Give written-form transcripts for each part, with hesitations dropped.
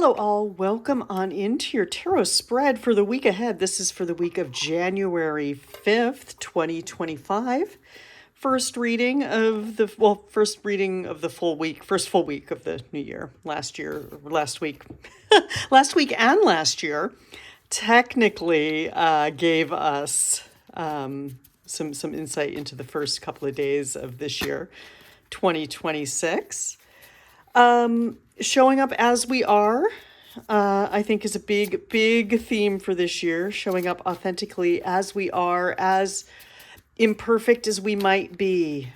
Hello, all. Welcome on into your tarot spread for the week ahead. This is for the week of January 5th, 2025. First reading of the full week, first full week of the new year. Last week, last week and last year, technically gave us some insight into the first couple of days of this year, 2026. Showing up as we are, I think is a big theme for this year. Showing up authentically as we are, as imperfect as we might be.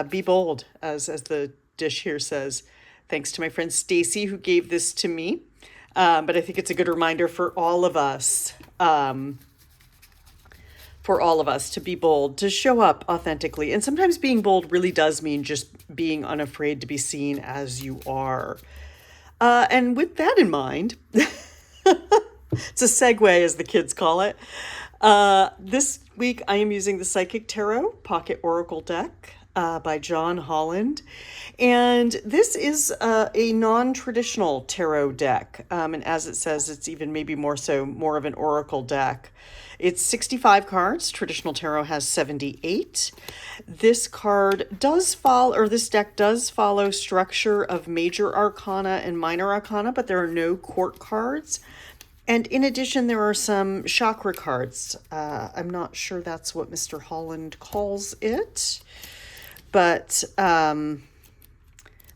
Be bold, as the dish here says. Thanks to my friend Stacy who gave this to me. But I think it's a good reminder for all of us. To be bold, to show up authentically. And sometimes being bold really does mean just being unafraid to be seen as you are. And with that in mind, it's a segue, as the kids call it. This week I am using the Psychic Tarot Pocket Oracle deck by John Holland. And this is a non-traditional tarot deck. And as it says, it's even maybe more of an oracle deck. It's 65 cards. Traditional tarot has 78. This deck does follow structure of major arcana and minor arcana, but there are no court cards. And in addition, there are some chakra cards. I'm not sure that's what Mr. Holland calls it, but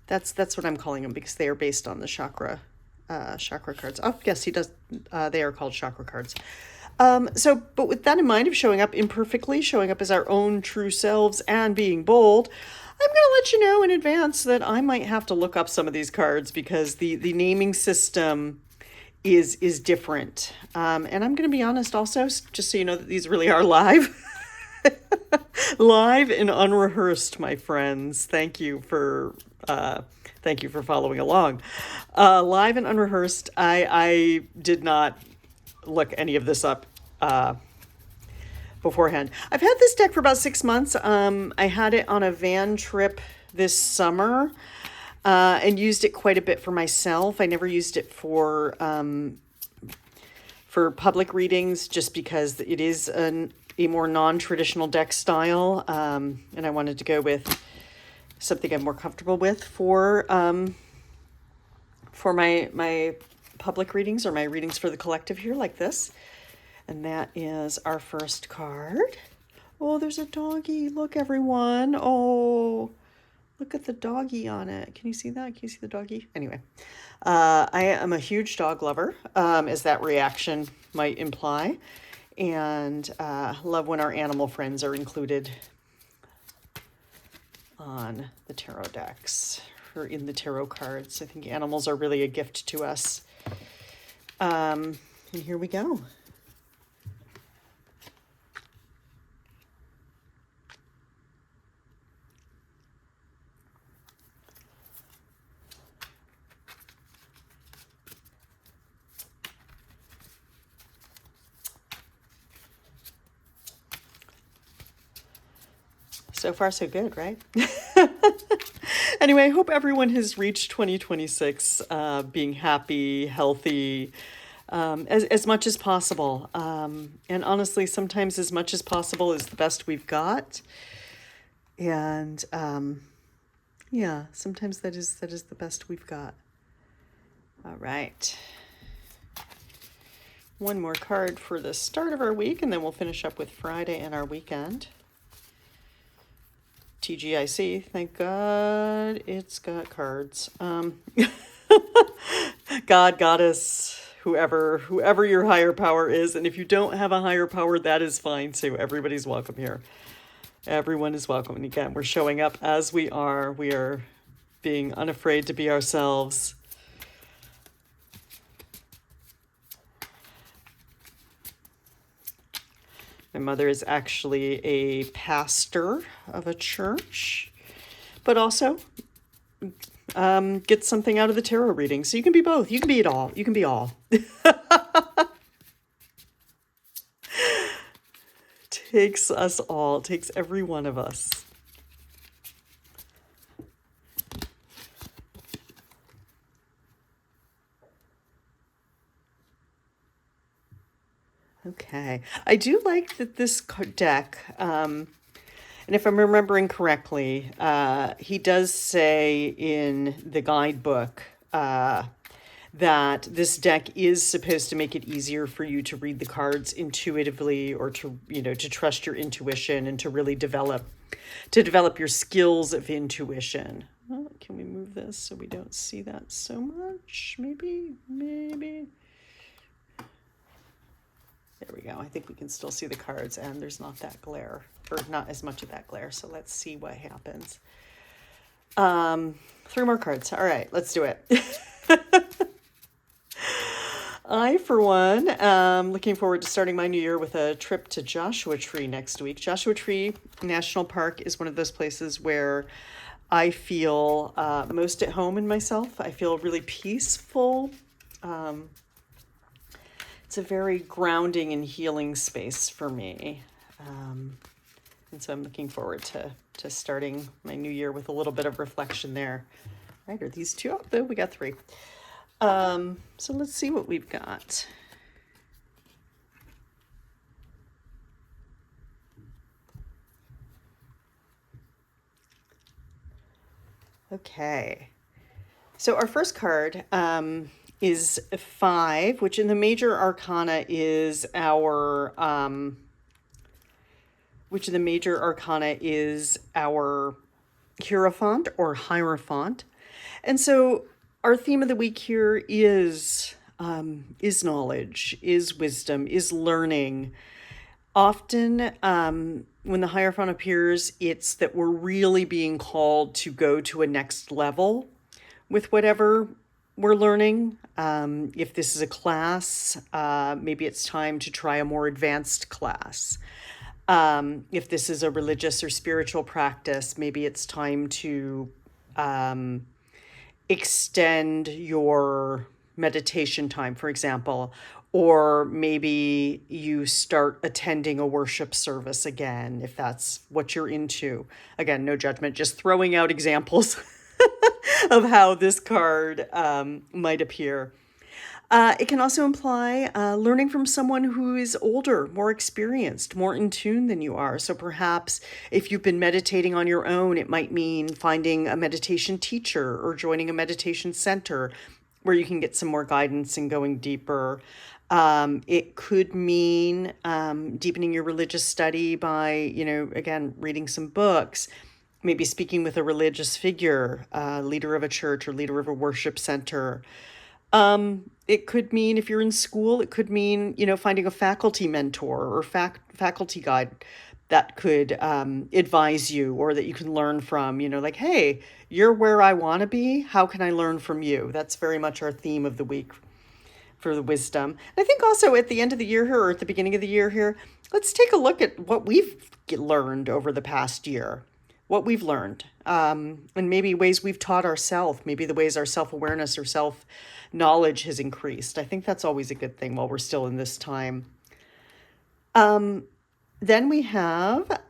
that's what I'm calling them because they are based on the chakra cards. Oh, yes, he does. They are called chakra cards. But with that in mind of showing up imperfectly, showing up as our own true selves and being bold, I'm going to let you know in advance that I might have to look up some of these cards because the naming system is different. And I'm going to be honest also, just so you know that these really are live. Live and unrehearsed, my friends. Thank you for following along. Live and unrehearsed. I did not look any of this up beforehand. I've had this deck for about 6 months. I had it on a van trip this summer and used it quite a bit for myself. I never used it for public readings just because it is a more non-traditional deck style, and I wanted to go with something I'm more comfortable with for my public readings or my readings for the collective here, like this. And that is our first card. Oh, there's a doggy. Look, everyone. Oh, look at the doggy on it. Can you see that? Can you see the doggy? Anyway, I am a huge dog lover, as that reaction might imply, and love when our animal friends are included on the tarot decks or in the tarot cards. I think animals are really a gift to us. And here we go. So far, so good, right? Anyway, I hope everyone has reached 2026 being happy, healthy, as much as possible. And honestly, sometimes as much as possible is the best we've got. And yeah, sometimes that is the best we've got. All right. One more card for the start of our week, and then we'll finish up with Friday and our weekend. TGIC, thank God it's got cards. God, goddess, whoever your higher power is. And if you don't have a higher power, that is fine too. Everybody's welcome here. Everyone is welcome. And again, we're showing up as we are. We are being unafraid to be ourselves. My mother is actually a pastor of a church, but also gets something out of the tarot reading. So you can be both. You can be it all. You can be all. Takes us all. Takes every one of us. Okay. I do like that this deck, and if I'm remembering correctly, he does say in the guidebook that this deck is supposed to make it easier for you to read the cards intuitively, or to, to trust your intuition and to develop your skills of intuition. Oh, can we move this so we don't see that so much? Maybe. There we go. I think we can still see the cards, and there's not that glare, or not as much of that glare. So let's see what happens. 3 more cards. All right, let's do it. I, for one, am looking forward to starting my new year with a trip to Joshua Tree next week. Joshua Tree National Park is one of those places where I feel most at home in myself. I feel really peaceful. It's a very grounding and healing space for me. And so I'm looking forward to starting my new year with a little bit of reflection there. Right, are these 2? Oh, we got 3. So let's see what we've got. Okay. So our first card is 5, which in the major arcana is our Hierophant or Hierophant. And so our theme of the week here is knowledge, is wisdom, is learning. Often, when the Hierophant appears, it's that we're really being called to go to a next level with whatever we're learning. If this is a class, maybe it's time to try a more advanced class. If this is a religious or spiritual practice, maybe it's time to extend your meditation time, for example, or maybe you start attending a worship service again, if that's what you're into. Again, no judgment, just throwing out examples of how this card might appear. It can also imply learning from someone who is older, more experienced, more in tune than you are. So perhaps if you've been meditating on your own, it might mean finding a meditation teacher or joining a meditation center where you can get some more guidance and going deeper. It could mean deepening your religious study by, again, reading some books, maybe speaking with a religious figure, leader of a church or leader of a worship center. It could mean, if you're in school, it could mean, finding a faculty mentor or faculty guide that could advise you, or that you can learn from, like, hey, you're where I want to be. How can I learn from you? That's very much our theme of the week for the wisdom. And I think also at the end of the year here, or at the beginning of the year here, let's take a look at what we've learned over the past year, what we've learned, and maybe ways we've taught ourselves, maybe the ways our self-awareness or self-knowledge has increased. I think that's always a good thing while we're still in this time. Then we have,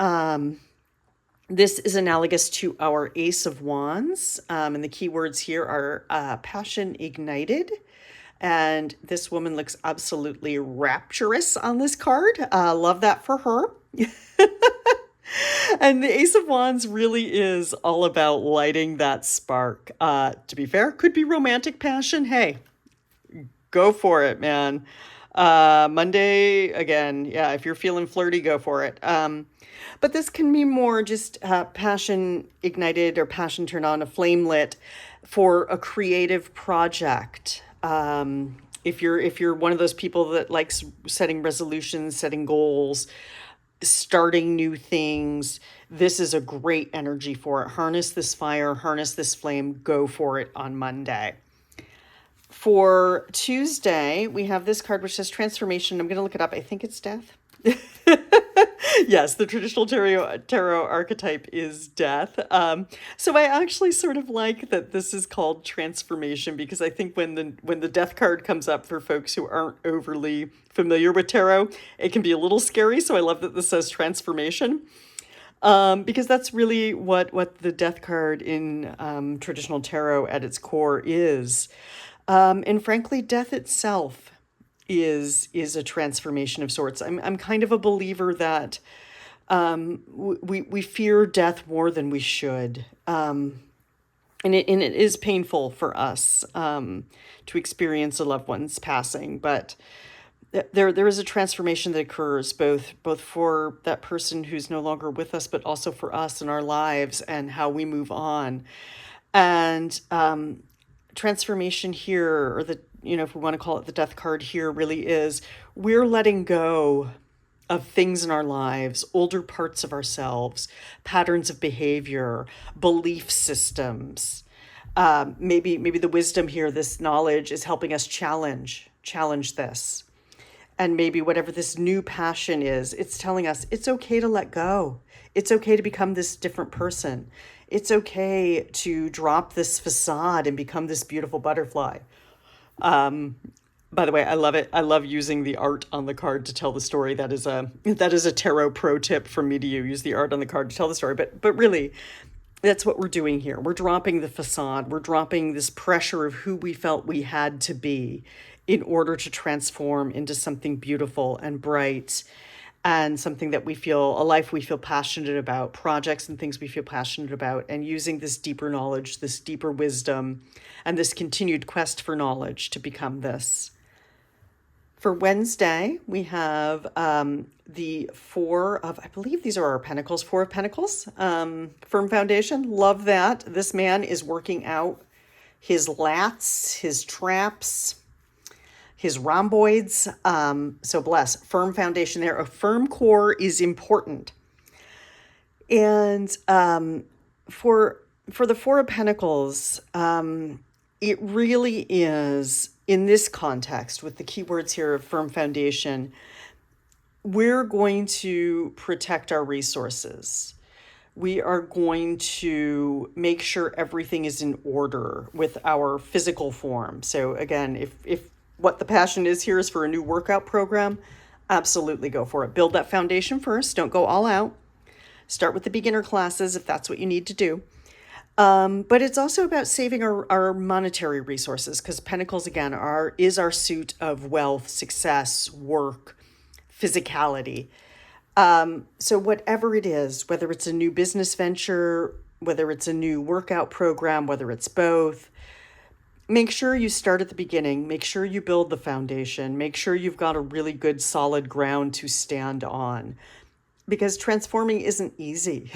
this is analogous to our Ace of Wands, and the key words here are passion ignited. And this woman looks absolutely rapturous on this card. Love that for her. And the Ace of Wands really is all about lighting that spark. To be fair, could be romantic passion. Hey, go for it, man. Monday, again, yeah, if you're feeling flirty, go for it. But this can be more just passion ignited or passion turned on, a flame lit for a creative project. If you're one of those people that likes setting resolutions, setting goals, starting new things, this is a great energy for it. Harness this fire, harness this flame, go for it on Monday. For Tuesday, we have this card which says transformation. I'm going to look it up. I think it's death. Yes, the traditional tarot archetype is death. So I actually sort of like that this is called transformation, because I think when the death card comes up for folks who aren't overly familiar with tarot, it can be a little scary. So I love that this says transformation, because that's really what the death card in traditional tarot at its core is. And frankly, death itself is a transformation of sorts. I'm kind of a believer that we fear death more than we should. And it is painful for us to experience a loved one's passing, but there is a transformation that occurs both for that person who's no longer with us, but also for us in our lives and how we move on. And transformation here, or if we want to call it the death card here, really is we're letting go of things in our lives, older parts of ourselves, patterns of behavior, belief systems. Maybe the wisdom here, this knowledge, is helping us challenge this. And maybe whatever this new passion is, it's telling us it's okay to let go. It's okay to become this different person. It's okay to drop this facade and become this beautiful butterfly. By the way, I love it. I love using the art on the card to tell the story. That is a tarot pro tip from me to you. Use the art on the card to tell the story. But really, that's what we're doing here. We're dropping the facade. We're dropping this pressure of who we felt we had to be in order to transform into something beautiful and bright, and something that a life we feel passionate about, projects and things we feel passionate about, and using this deeper knowledge, this deeper wisdom, and this continued quest for knowledge to become this. For Wednesday, we have the I believe these are our Pentacles, Four of Pentacles, firm foundation. Love that. This man is working out his lats, his traps, his rhomboids. So bless. Firm foundation there. A firm core is important. And for the Four of Pentacles, it really is, in this context, with the keywords here of firm foundation, we're going to protect our resources. We are going to make sure everything is in order with our physical form. So again, if what the passion is here is for a new workout program, absolutely go for it. Build that foundation first. Don't go all out. Start with the beginner classes if that's what you need to do. But it's also about saving our monetary resources, because Pentacles, again, is our suit of wealth, success, work, physicality. So whatever it is, whether it's a new business venture, whether it's a new workout program, whether it's both, make sure you start at the beginning. Make sure you build the foundation. Make sure you've got a really good, solid ground to stand on, because transforming isn't easy.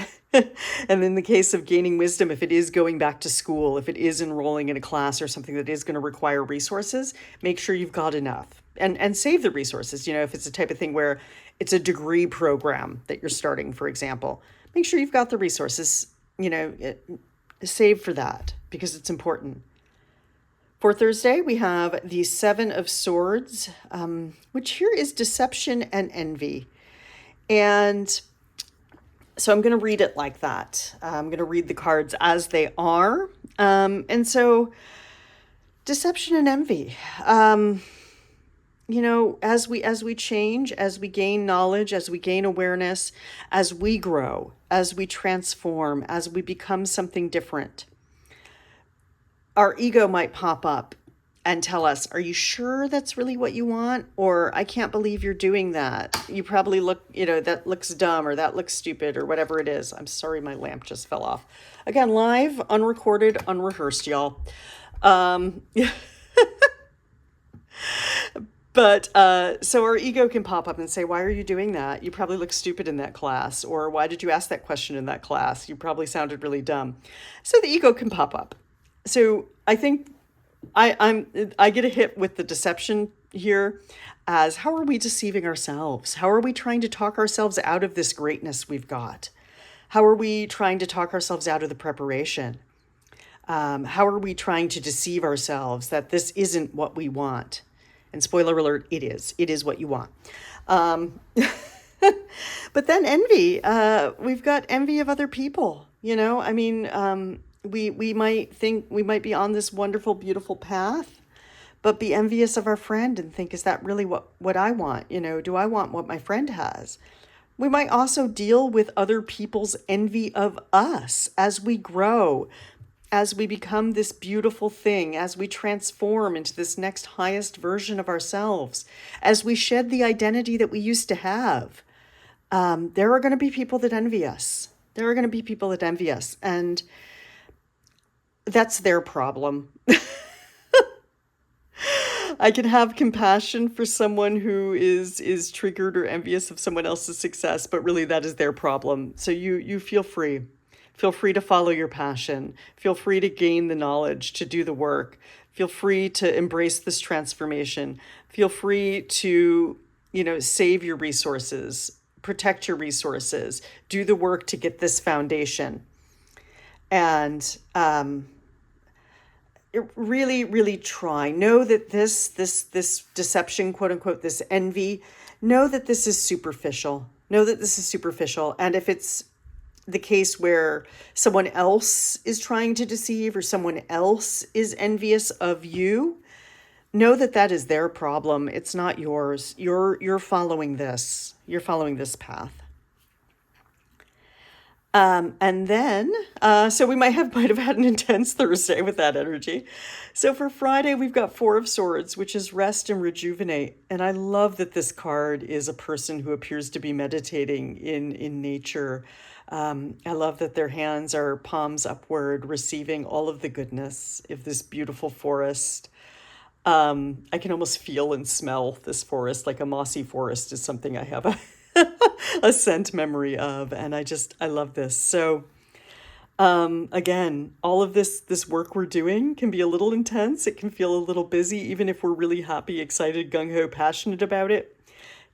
And in the case of gaining wisdom, if it is going back to school, if it is enrolling in a class or something that is going to require resources, make sure you've got enough and save the resources. If it's a type of thing where it's a degree program that you're starting, for example, make sure you've got the resources, save for that, because it's important. For Thursday, we have the Seven of Swords, which here is deception and envy. And so I'm going to read it like that. I'm going to read the cards as they are. And so deception and envy, as we change, as we gain knowledge, as we gain awareness, as we grow, as we transform, as we become something different, our ego might pop up and tell us, are you sure that's really what you want? Or I can't believe you're doing that. You probably look, that looks dumb, or that looks stupid, or whatever it is. I'm sorry, my lamp just fell off. Again, live, unrecorded, unrehearsed, y'all. But so our ego can pop up and say, why are you doing that? You probably look stupid in that class. Or why did you ask that question in that class? You probably sounded really dumb. So the ego can pop up. So I think I get a hit with the deception here as, how are we deceiving ourselves? How are we trying to talk ourselves out of this greatness we've got? How are we trying to talk ourselves out of the preparation? How are we trying to deceive ourselves that this isn't what we want? And spoiler alert, it is. It is what you want. But then envy, we've got envy of other people, we might think we might be on this wonderful, beautiful path, but be envious of our friend and think, is that really what I want? Do I want what my friend has? We might also deal with other people's envy of us as we grow, as we become this beautiful thing, as we transform into this next highest version of ourselves, as we shed the identity that we used to have, there are going to be people that envy us. There are going to be people that envy us, and that's their problem. I can have compassion for someone who is triggered or envious of someone else's success, but really that is their problem. So you feel free. Feel free to follow your passion. Feel free to gain the knowledge, to do the work. Feel free to embrace this transformation. Feel free to, save your resources, protect your resources, do the work to get this foundation. And really, really try. Know that this deception, quote unquote, this envy, know that this is superficial. Know that this is superficial. And if it's the case where someone else is trying to deceive or someone else is envious of you, know that that is their problem. It's not yours. You're following this. You're following this path. And then, so we might have had an intense Thursday with that energy. So for Friday, we've got Four of Swords, which is rest and rejuvenate. And I love that this card is a person who appears to be meditating in nature. I love that their hands are palms upward, receiving all of the goodness of this beautiful forest. I can almost feel and smell this forest, like a mossy forest is something I have a scent memory of, and I love this. So again, all of this work we're doing can be a little intense. It can feel a little busy, even if we're really happy, excited, gung-ho, passionate about it.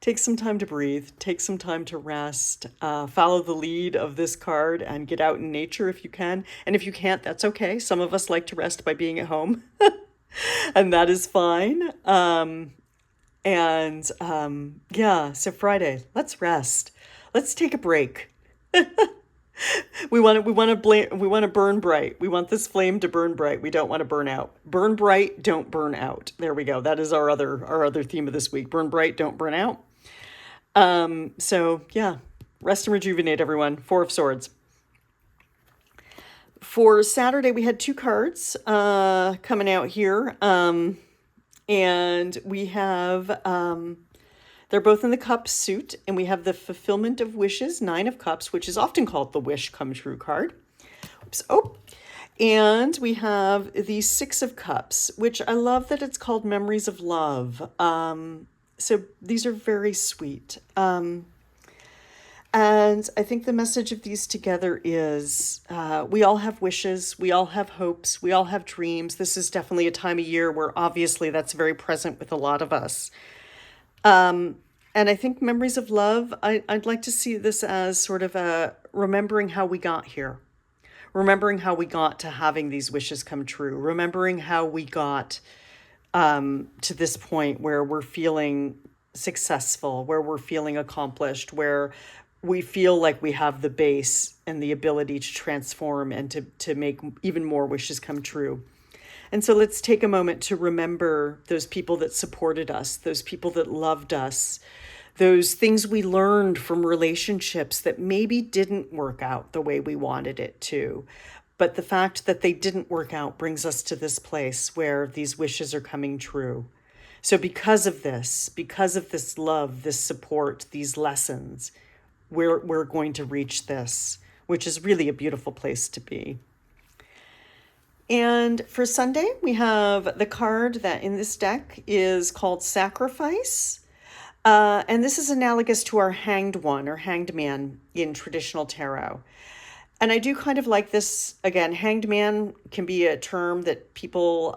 Take some time to breathe, take some time to rest, follow the lead of this card and get out in nature if you can. And if you can't, that's okay. Some of us like to rest by being at home and that is fine. So Friday, let's rest. Let's take a break. We want to burn bright. We want this flame to burn bright. We don't want to burn out. Burn bright, don't burn out. There we go. That is our other theme of this week. Burn bright, don't burn out. Rest and rejuvenate, everyone. Four of Swords. For Saturday, we had two cards coming out here. And we have, they're both in the Cups suit, and we have the Fulfillment of Wishes, Nine of Cups, which is often called the Wish Come True card. Oops. Oh, and we have the Six of Cups, which I love that it's called Memories of Love. So these are very sweet. And I think the message of these together is we all have wishes, we all have hopes, we all have dreams. This is definitely a time of year where obviously that's very present with a lot of us. And I think Memories of Love, I'd like to see this as sort of a remembering how we got here, remembering how we got to having these wishes come true, remembering how we got to this point where we're feeling successful, where we're feeling accomplished, where we feel like we have the base and the ability to transform and to make even more wishes come true. And so let's take a moment to remember those people that supported us, those people that loved us, those things we learned from relationships that maybe didn't work out the way we wanted it to. But the fact that they didn't work out brings us to this place where these wishes are coming true. So because of this love, this support, these lessons, we're going to reach this, which is really a beautiful place to be. And for Sunday, we have the card that in this deck is called Sacrifice. And this is analogous to our Hanged One or Hanged Man in traditional tarot. And I do kind of like this, again, Hanged Man can be a term that people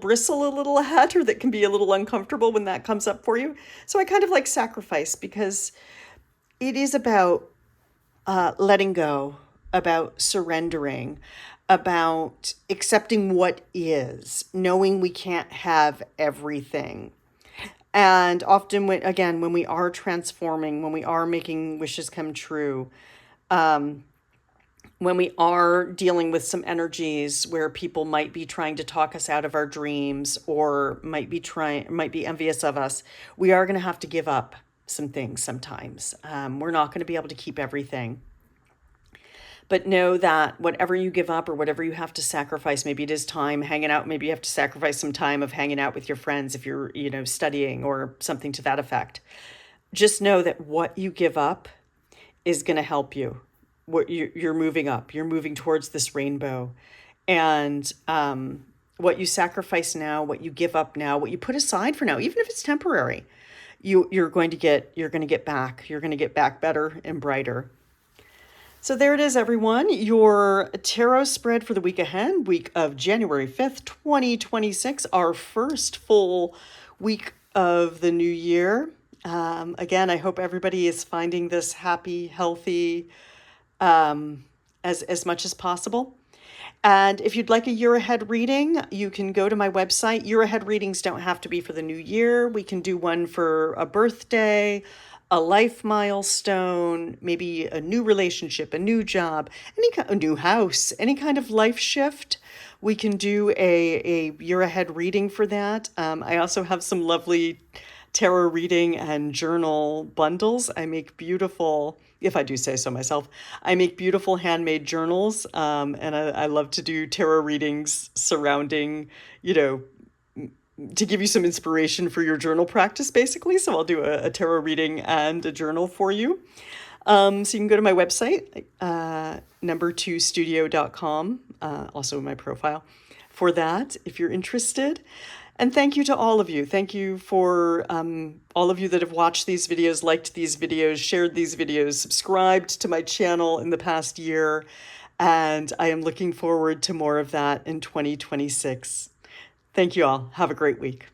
bristle a little at, or that can be a little uncomfortable when that comes up for you. So I kind of like Sacrifice because it is about letting go, about surrendering, about accepting what is, knowing we can't have everything. And often, when we are transforming, when we are making wishes come true, when we are dealing with some energies where people might be trying to talk us out of our dreams or might be envious of us, we are going to have to give up some things sometimes. We're not going to be able to keep everything. But know that whatever you give up or whatever you have to sacrifice, maybe it is time hanging out, maybe you have to sacrifice some time of hanging out with your friends if you're, studying or something to that effect. Just know that what you give up is going to help you. What you're moving up, you're moving towards this rainbow. And what you sacrifice now, what you give up now, what you put aside for now, even if it's temporary, you're going to get back. You're going to get back better and brighter. So there it is, everyone. Your tarot spread for the week ahead, week of January 5th, 2026, our first full week of the new year. Again, I hope everybody is finding this happy, healthy, as much as possible. And if you'd like a year ahead reading, you can go to my website. Year ahead readings don't have to be for the new year. We can do one for a birthday, a life milestone, maybe a new relationship, a new job, a new house, any kind of life shift. We can do a year ahead reading for that. I also have some lovely tarot reading and journal bundles. I make beautiful, if I do say so myself, I make beautiful handmade journals. And I love to do tarot readings surrounding, to give you some inspiration for your journal practice, basically. So I'll do a tarot reading and a journal for you. So you can go to my website, number2studio.com, also in my profile for that, if you're interested. And thank you to all of you. Thank you for all of you that have watched these videos, liked these videos, shared these videos, subscribed to my channel in the past year. And I am looking forward to more of that in 2026. Thank you all. Have a great week.